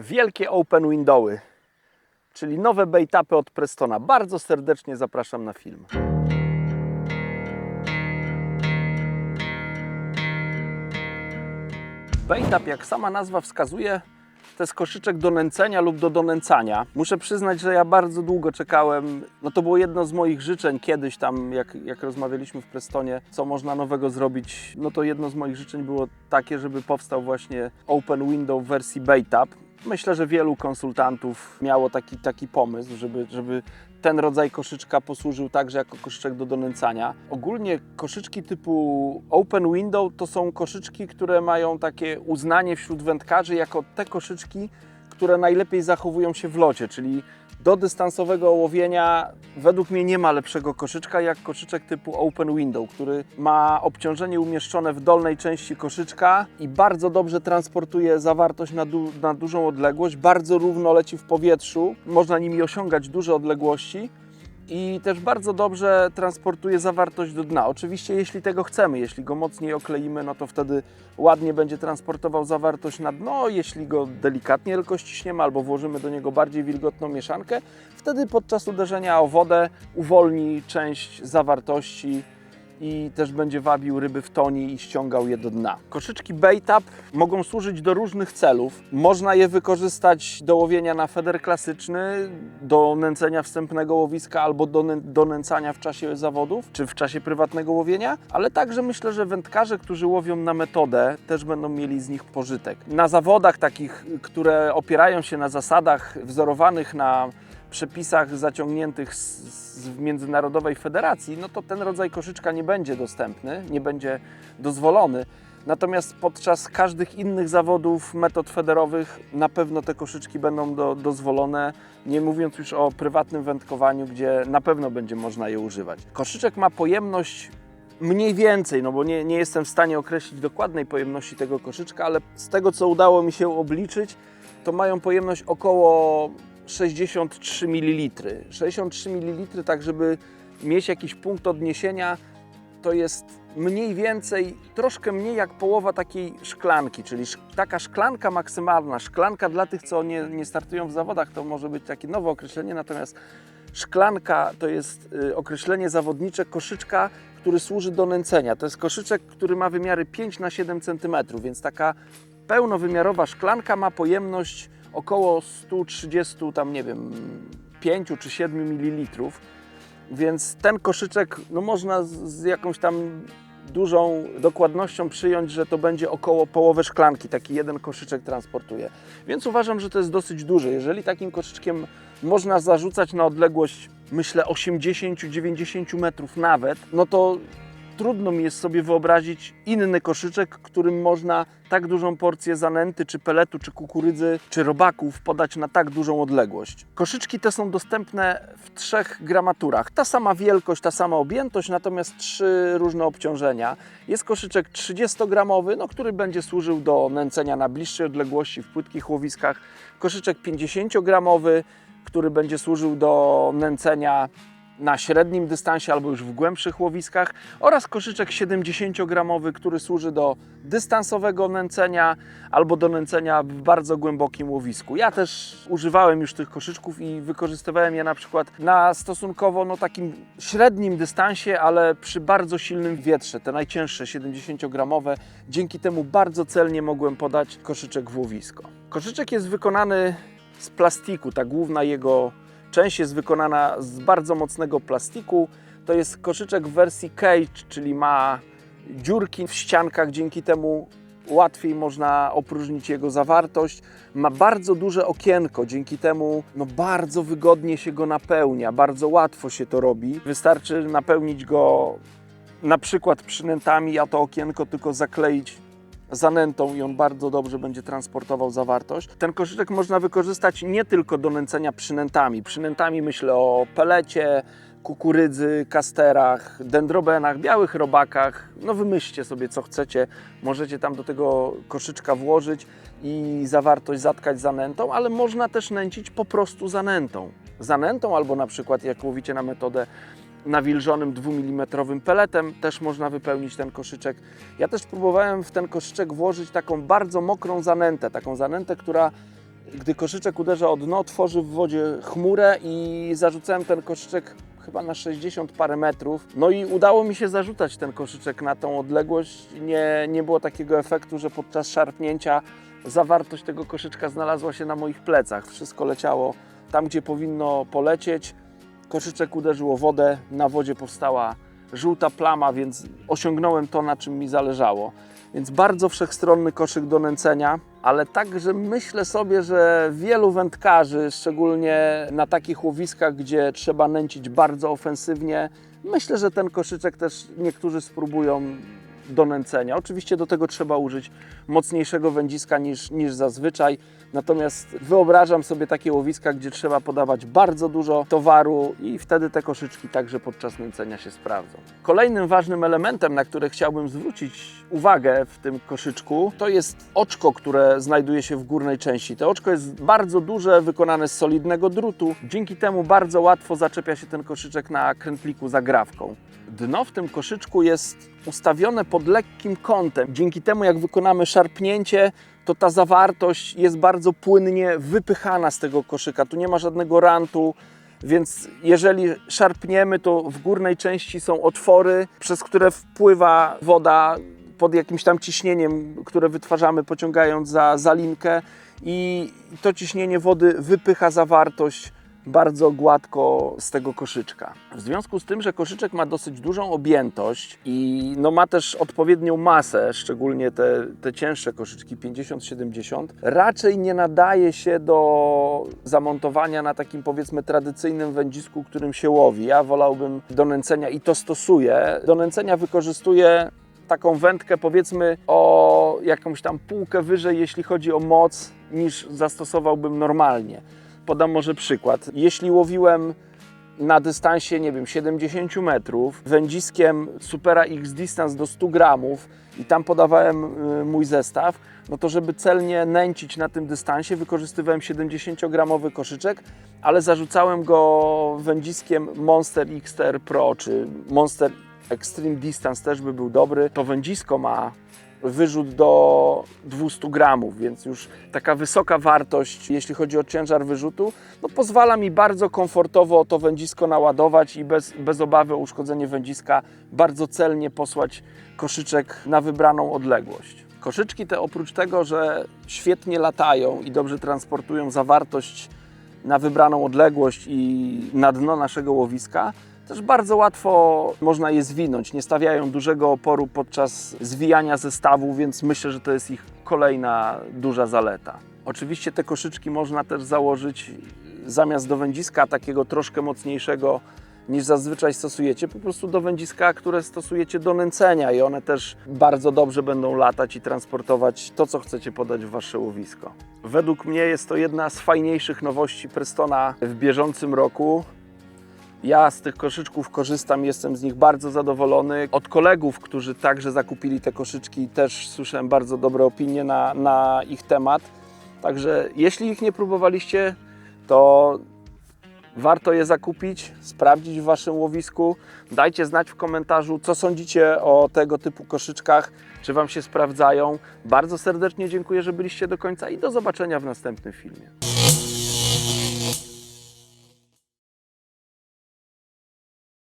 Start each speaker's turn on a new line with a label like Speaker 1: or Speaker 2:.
Speaker 1: wielkie open windowy, czyli nowe bait-upy od Prestona. Bardzo serdecznie zapraszam na film. Bait-up, jak sama nazwa wskazuje, to jest koszyczek do nęcenia lub do donęcania. Muszę przyznać, że ja bardzo długo czekałem. No to było jedno z moich życzeń kiedyś tam, jak rozmawialiśmy w Prestonie, co można nowego zrobić. No to jedno z moich życzeń było takie, żeby powstał właśnie open window w wersji bait-up. Myślę, że wielu konsultantów miało taki pomysł, żeby ten rodzaj koszyczka posłużył także jako koszyczek do donęcania. Ogólnie koszyczki typu open window to są koszyczki, które mają takie uznanie wśród wędkarzy jako te koszyczki, które najlepiej zachowują się w locie, czyli do dystansowego łowienia według mnie nie ma lepszego koszyczka jak koszyczek typu open window, który ma obciążenie umieszczone w dolnej części koszyczka i bardzo dobrze transportuje zawartość na dużą odległość, bardzo równo leci w powietrzu, można nimi osiągać duże odległości i też bardzo dobrze transportuje zawartość do dna. Oczywiście jeśli tego chcemy, jeśli go mocniej okleimy, no to wtedy ładnie będzie transportował zawartość na dno. Jeśli go delikatnie tylko ściśniemy albo włożymy do niego bardziej wilgotną mieszankę, wtedy podczas uderzenia o wodę uwolni część zawartości i też będzie wabił ryby w toni i ściągał je do dna. Koszyczki bait-up mogą służyć do różnych celów. Można je wykorzystać do łowienia na feder klasyczny, do nęcenia wstępnego łowiska albo do nęcania w czasie zawodów czy w czasie prywatnego łowienia, ale także myślę, że wędkarze, którzy łowią na metodę, też będą mieli z nich pożytek. Na zawodach takich, które opierają się na zasadach wzorowanych na przepisach zaciągniętych z międzynarodowej federacji, no to ten rodzaj koszyczka nie będzie dostępny, nie będzie dozwolony. Natomiast podczas każdych innych zawodów, metod federowych na pewno te koszyczki będą dozwolone, nie mówiąc już o prywatnym wędkowaniu, gdzie na pewno będzie można je używać. Koszyczek ma pojemność mniej więcej, no bo nie jestem w stanie określić dokładnej pojemności tego koszyczka, ale z tego, co udało mi się obliczyć, to mają pojemność około 63 ml. 63 ml, tak żeby mieć jakiś punkt odniesienia, to jest mniej więcej, troszkę mniej jak połowa takiej szklanki, czyli taka szklanka maksymalna, szklanka dla tych, co nie startują w zawodach, to może być takie nowe określenie, natomiast szklanka to jest określenie zawodnicze koszyczka, który służy do nęcenia. To jest koszyczek, który ma wymiary 5 na 7 cm, więc taka pełnowymiarowa szklanka ma pojemność około 130, tam nie wiem, 5 czy 7 ml, więc ten koszyczek, no można z jakąś tam dużą dokładnością przyjąć, że to będzie około połowy szklanki, taki jeden koszyczek transportuje. Więc uważam, że to jest dosyć duże. Jeżeli takim koszyczkiem można zarzucać na odległość, myślę, 80-90 metrów nawet, no to trudno mi jest sobie wyobrazić inny koszyczek, którym można tak dużą porcję zanęty, czy peletu, czy kukurydzy, czy robaków podać na tak dużą odległość. Koszyczki te są dostępne w 3 gramaturach. Ta sama wielkość, ta sama objętość, natomiast 3 różne obciążenia. Jest koszyczek 30-gramowy, no, który będzie służył do nęcenia na bliższej odległości w płytkich łowiskach. Koszyczek 50-gramowy, który będzie służył do nęcenia na średnim dystansie albo już w głębszych łowiskach, oraz koszyczek 70-gramowy, który służy do dystansowego nęcenia albo do nęcenia w bardzo głębokim łowisku. Ja też używałem już tych koszyczków i wykorzystywałem je na przykład na stosunkowo takim średnim dystansie, ale przy bardzo silnym wietrze, te najcięższe 70-gramowe. Dzięki temu bardzo celnie mogłem podać koszyczek w łowisko. Koszyczek jest wykonany z plastiku, ta główna jego część jest wykonana z bardzo mocnego plastiku. To jest koszyczek w wersji cage, czyli ma dziurki w ściankach, dzięki temu łatwiej można opróżnić jego zawartość. Ma bardzo duże okienko, dzięki temu bardzo wygodnie się go napełnia, bardzo łatwo się to robi. Wystarczy napełnić go na przykład przynętami, a to okienko tylko zakleić zanętą i on bardzo dobrze będzie transportował zawartość. Ten koszyczek można wykorzystać nie tylko do nęcenia przynętami. Przynętami myślę o pelecie, kukurydzy, kasterach, dendrobenach, białych robakach. No wymyślcie sobie co chcecie. Możecie tam do tego koszyczka włożyć i zawartość zatkać zanętą, ale można też nęcić po prostu zanętą. Zanętą albo na przykład jak łowicie na metodę nawilżonym 2 mm peletem też można wypełnić ten koszyczek. Ja też próbowałem w ten koszyczek włożyć taką bardzo mokrą zanętę, która gdy koszyczek uderza o dno, tworzy w wodzie chmurę i zarzucałem ten koszyczek chyba na 60 parę metrów. No i udało mi się zarzucać ten koszyczek na tą odległość. Nie było takiego efektu, że podczas szarpnięcia zawartość tego koszyczka znalazła się na moich plecach. Wszystko leciało tam, gdzie powinno polecieć. Koszyczek uderzył o wodę, na wodzie powstała żółta plama, więc osiągnąłem to, na czym mi zależało. Więc bardzo wszechstronny koszyk do nęcenia, ale także myślę sobie, że wielu wędkarzy, szczególnie na takich łowiskach, gdzie trzeba nęcić bardzo ofensywnie, myślę, że ten koszyczek też niektórzy spróbują do nęcenia. Oczywiście do tego trzeba użyć mocniejszego wędziska niż zazwyczaj. Natomiast wyobrażam sobie takie łowiska, gdzie trzeba podawać bardzo dużo towaru i wtedy te koszyczki także podczas nęcenia się sprawdzą. Kolejnym ważnym elementem, na który chciałbym zwrócić uwagę w tym koszyczku, to jest oczko, które znajduje się w górnej części. To oczko jest bardzo duże, wykonane z solidnego drutu. Dzięki temu bardzo łatwo zaczepia się ten koszyczek na krętliku zagrawką. Dno w tym koszyczku jest ustawione pod lekkim kątem. Dzięki temu, jak wykonamy szarpnięcie, to ta zawartość jest bardzo płynnie wypychana z tego koszyka. Tu nie ma żadnego rantu, więc jeżeli szarpniemy, to w górnej części są otwory, przez które wpływa woda pod jakimś tam ciśnieniem, które wytwarzamy pociągając za linkę i to ciśnienie wody wypycha zawartość bardzo gładko z tego koszyczka. W związku z tym, że koszyczek ma dosyć dużą objętość i ma też odpowiednią masę, szczególnie te cięższe koszyczki 50-70, raczej nie nadaje się do zamontowania na takim, powiedzmy, tradycyjnym wędzisku, którym się łowi. Ja wolałbym do nęcenia i to stosuję. Do nęcenia wykorzystuję taką wędkę, powiedzmy, o jakąś tam półkę wyżej, jeśli chodzi o moc, niż zastosowałbym normalnie. Podam może przykład. Jeśli łowiłem na dystansie, nie wiem, 70 metrów wędziskiem Supera X Distance do 100 gramów i tam podawałem mój zestaw, no to żeby celnie nęcić na tym dystansie, wykorzystywałem 70-gramowy koszyczek, ale zarzucałem go wędziskiem Monster XTR Pro czy Monster Extreme Distance też by był dobry. To wędzisko ma wyrzut do 200 gramów, więc już taka wysoka wartość, jeśli chodzi o ciężar wyrzutu, no pozwala mi bardzo komfortowo to wędzisko naładować i bez obawy o uszkodzenie wędziska bardzo celnie posłać koszyczek na wybraną odległość. Koszyczki te, oprócz tego, że świetnie latają i dobrze transportują zawartość na wybraną odległość i na dno naszego łowiska, też bardzo łatwo można je zwinąć, nie stawiają dużego oporu podczas zwijania zestawu, więc myślę, że to jest ich kolejna duża zaleta. Oczywiście te koszyczki można też założyć zamiast do wędziska takiego troszkę mocniejszego niż zazwyczaj stosujecie, po prostu do wędziska, które stosujecie do nęcenia i one też bardzo dobrze będą latać i transportować to, co chcecie podać w wasze łowisko. Według mnie jest to jedna z fajniejszych nowości Prestona w bieżącym roku. Ja z tych koszyczków korzystam, jestem z nich bardzo zadowolony. Od kolegów, którzy także zakupili te koszyczki, też słyszałem bardzo dobre opinie na ich temat. Także jeśli ich nie próbowaliście, to warto je zakupić, sprawdzić w waszym łowisku. Dajcie znać w komentarzu, co sądzicie o tego typu koszyczkach, czy wam się sprawdzają. Bardzo serdecznie dziękuję, że byliście do końca i do zobaczenia w następnym filmie.